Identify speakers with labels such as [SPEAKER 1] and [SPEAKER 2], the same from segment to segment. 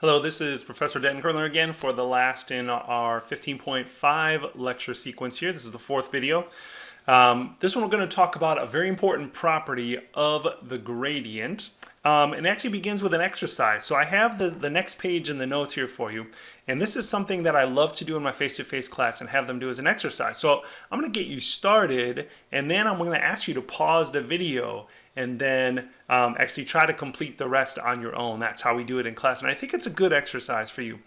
[SPEAKER 1] Hello, this is Professor Denton Kerler again for the last in our 15.5 lecture sequence here. This is the fourth video. This one we're going to talk about a very important property of the gradient. It actually begins with an exercise. So I have the next page in the notes here for you. And this is something that I love to do in my face-to-face class and have them do as an exercise. So I'm going to get you started, and then I'm going to ask you to pause the video and then actually try to complete the rest on your own. That's how we do it in class. And I think it's a good exercise for you.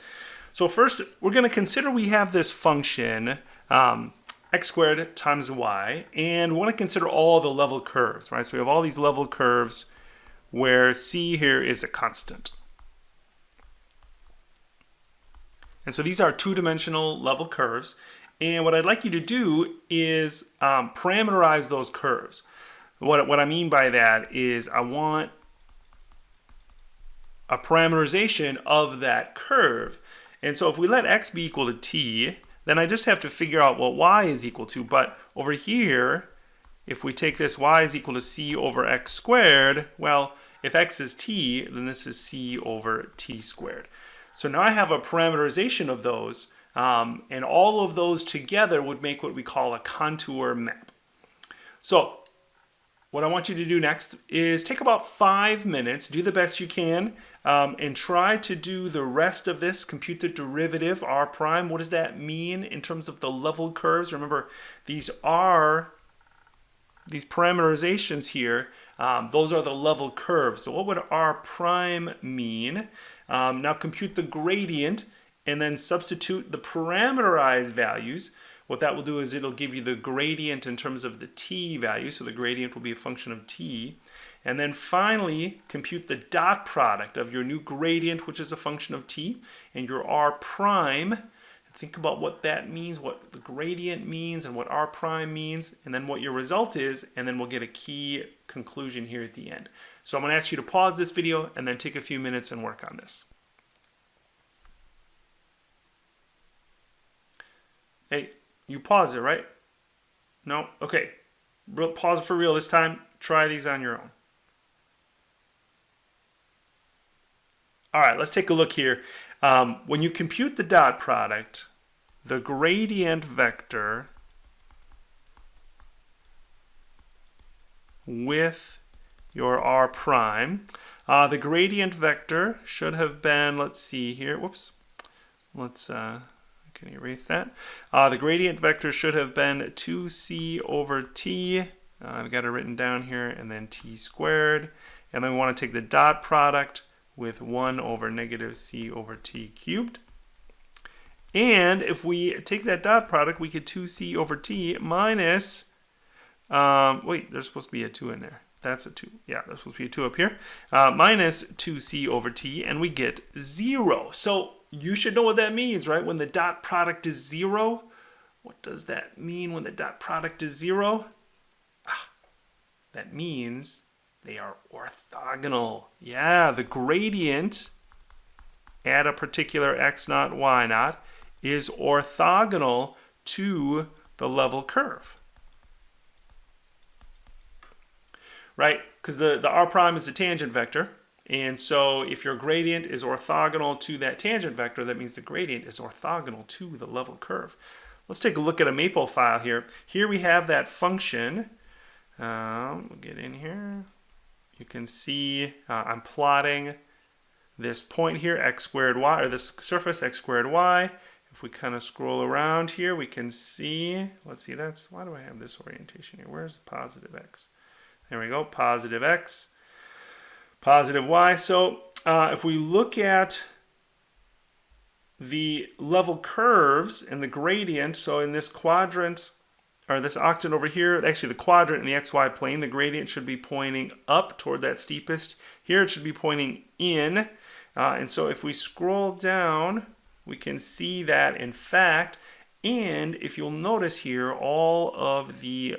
[SPEAKER 1] So first, we're going to consider we have this function, x squared times y, and we want to consider all the level curves, right? So we have all these level curves where c here is a constant. And so these are two-dimensional level curves. And what I'd like you to do is parameterize those curves. What I mean by that is I want a parameterization of that curve. And so if we let x be equal to t, then I just have to figure out what y is equal to. But over here, if we take this y is equal to c over x squared, well, if x is t, then this is c over t squared. So now I have a parameterization of those, and all of those together would make what we call a contour map. So what I want you to do next is take about 5 minutes, do the best you can, and try to do the rest of this, compute the derivative, r prime. What does that mean in terms of the level curves? Remember, these parameterizations here, those are the level curves. So what would r prime mean? Now compute the gradient and then substitute the parameterized values. What that will do is it'll give you the gradient in terms of the t value. So the gradient will be a function of t. And then finally, compute the dot product of your new gradient, which is a function of t, and your r prime. Think about what that means, what the gradient means, and what r prime means, and then what your result is, and then we'll get a key conclusion here at the end. So I'm going to ask you to pause this video and then take a few minutes and work on this. Hey, you pause it, right? No? Okay. Pause it for real this time. Try these on your own. All right, let's take a look here. When you compute the dot product, the gradient vector with your r prime, the gradient vector should have been, let's see here, whoops, can you erase that? The gradient vector should have been 2c over t. I've got it written down here, and then t squared. And then we want to take the dot product with 1 over negative c over t cubed. And if we take that dot product, we get 2c over t minus, wait, there's supposed to be a 2 in there. That's a 2. Yeah, there's supposed to be a 2 up here. Minus 2c over t, and we get 0. So you should know what that means, right? When the dot product is 0, what does that mean when the dot product is 0? That means they are orthogonal. Yeah, the gradient at a particular x naught, y naught is orthogonal to the level curve. Right? Because the r prime is a tangent vector. And so if your gradient is orthogonal to that tangent vector, that means the gradient is orthogonal to the level curve. Let's take a look at a maple file here. Here we have that function. We'll get in here. You can see I'm plotting this point here, x squared y, or this surface, x squared y. If we kind of scroll around here, we can see, let's see, why do I have this orientation here? Where's the positive x? There we go, positive x, positive y. So if we look at the level curves and the gradient, so in this quadrant, or this octant over here, actually the quadrant in the xy plane, the gradient should be pointing up toward that steepest. Here it should be pointing in. And so if we scroll down, we can see that in fact, and if you'll notice here, all of the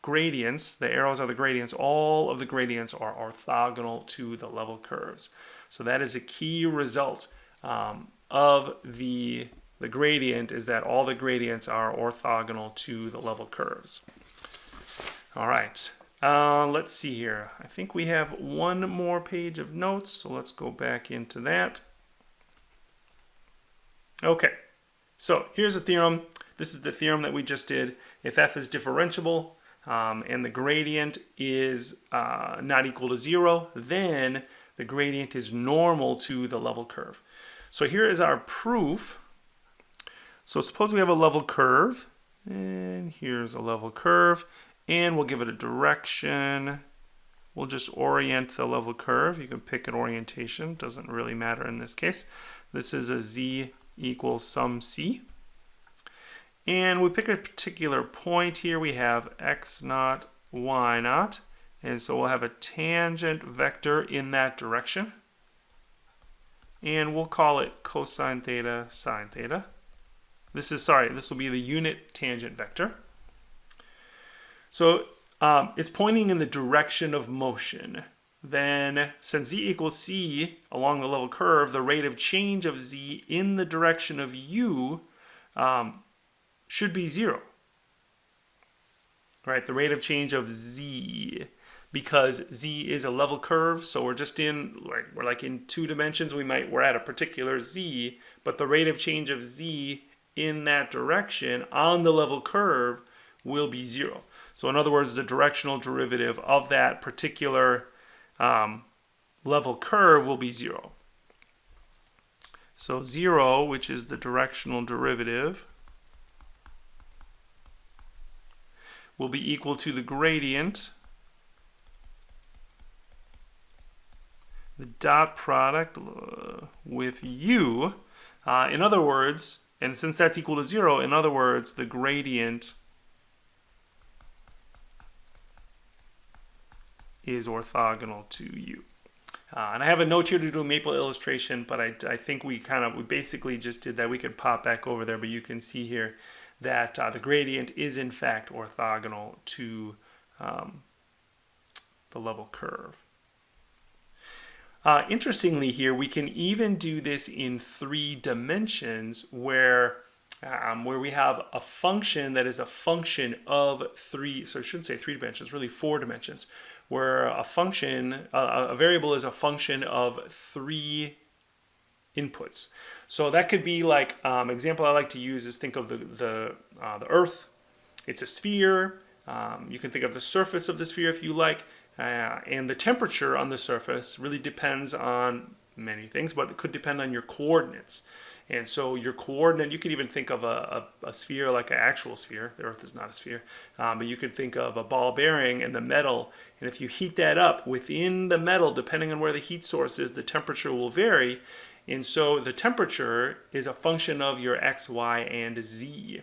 [SPEAKER 1] gradients, the arrows are the gradients, all of the gradients are orthogonal to the level curves. So that is a key result of the gradient, is that all the gradients are orthogonal to the level curves. All right. Let's see here. I think we have one more page of notes, so let's go back into that. Okay, so here's a theorem. This is the theorem that we just did. If f is differentiable and the gradient is not equal to 0, then the gradient is normal to the level curve. So here is our proof. So suppose we have a level curve, and here's a level curve, and we'll give it a direction. We'll just orient the level curve. You can pick an orientation, doesn't really matter in this case. This is a z equals some c. And we pick a particular point here. We have x naught, y naught. And so we'll have a tangent vector in that direction. And we'll call it cosine theta, sine theta. This will be the unit tangent vector. So it's pointing in the direction of motion. Then, since z equals c along the level curve, the rate of change of z in the direction of u should be 0. Right? The rate of change of z, because z is a level curve, so we're just we're like in 2 dimensions. We're at a particular z, but the rate of change of z in that direction on the level curve will be 0. So in other words, the directional derivative of that particular level curve will be 0. So 0, which is the directional derivative, will be equal to the gradient, the dot product with u. In other words, and since that's equal to 0, in other words, the gradient is orthogonal to u. And I have a note here to do a maple illustration, but I think we basically just did that. We could pop back over there, but you can see here that the gradient is in fact orthogonal to the level curve. Interestingly here, we can even do this in 3 dimensions where we have a function that is a function of 3, so I shouldn't say 3 dimensions, really 4 dimensions, where a function, a variable is a function of 3 inputs. So that could be like, example I like to use is think of the Earth. It's a sphere. You can think of the surface of the sphere if you like. And the temperature on the surface really depends on many things, but it could depend on your coordinates. And so your coordinate, you could even think of a sphere like an actual sphere. The Earth is not a sphere. But you could think of a ball bearing and the metal. And if you heat that up within the metal, depending on where the heat source is, the temperature will vary. And so the temperature is a function of your x, y, and z.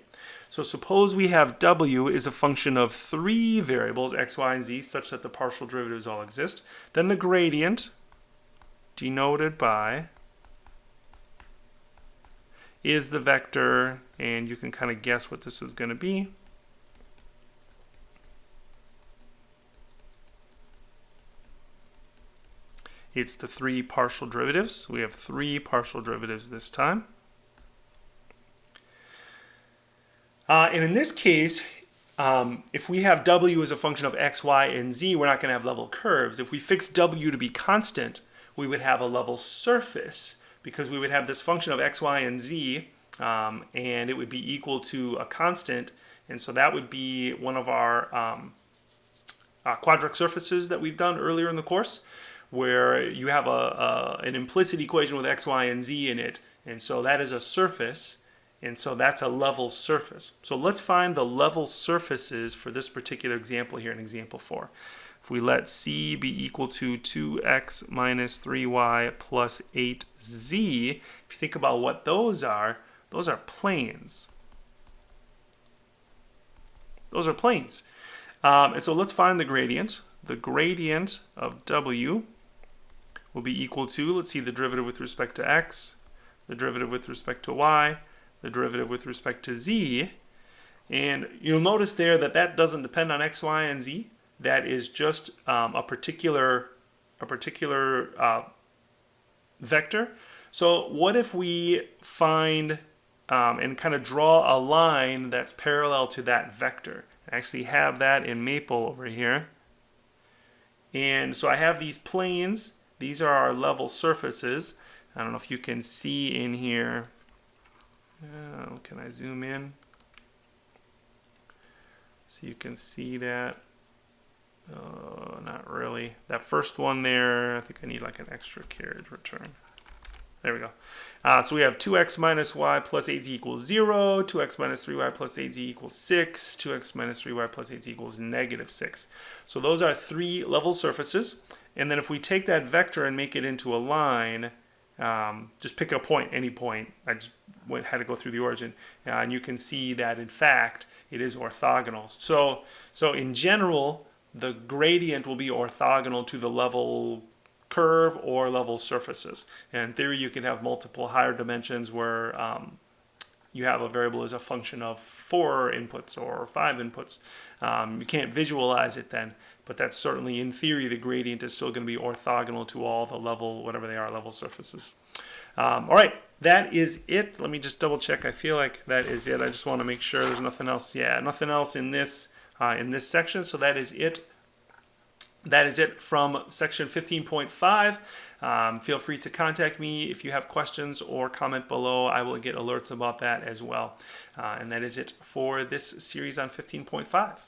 [SPEAKER 1] So suppose we have w is a function of 3 variables, x, y, and z, such that the partial derivatives all exist. Then the gradient, denoted by, is the vector, and you can kind of guess what this is going to be. It's the 3 partial derivatives. We have 3 partial derivatives this time. And in this case, if we have w as a function of x, y, and z, we're not going to have level curves. If we fix w to be constant, we would have a level surface, because we would have this function of x, y, and z, and it would be equal to a constant. And so that would be one of our quadratic surfaces that we've done earlier in the course, where you have an implicit equation with x, y, and z in it. And so that is a surface. And so that's a level surface. So let's find the level surfaces for this particular example here in example 4. If we let c be equal to 2x minus 3y plus 8z, if you think about what those are planes. Those are planes. And so let's find the gradient. The gradient of w will be equal to, let's see, the derivative with respect to x, the derivative with respect to y, the derivative with respect to z. And you'll notice there that that doesn't depend on x, y, and z. That is just a particular vector. So what if we find and kind of draw a line that's parallel to that vector? I actually have that in Maple over here. And so I have these planes. These are our level surfaces. I don't know if you can see in here. Can I zoom in? So you can see that. Not really. That first one there, I think I need like an extra carriage return. There we go. So we have 2x minus y plus 8z equals 0, 2x minus 3y plus 8z equals 6, 2x minus 3y plus 8z equals negative 6. So those are 3 level surfaces. And then if we take that vector and make it into a line, just pick a point, any point. I just had to go through the origin. And you can see that, in fact, it is orthogonal. So in general, the gradient will be orthogonal to the level curve or level surfaces. And in theory, you can have multiple higher dimensions where you have a variable as a function of 4 inputs or 5 inputs. You can't visualize it then, but that's certainly, in theory, the gradient is still going to be orthogonal to all the level, whatever they are, level surfaces. All right, that is it. Let me just double check. I feel like that is it. I just want to make sure there's nothing else. Yeah, nothing else in this section, so that is it. That is it from section 15.5. Feel free to contact me if you have questions or comment below. I will get alerts about that as well. And that is it for this series on 15.5.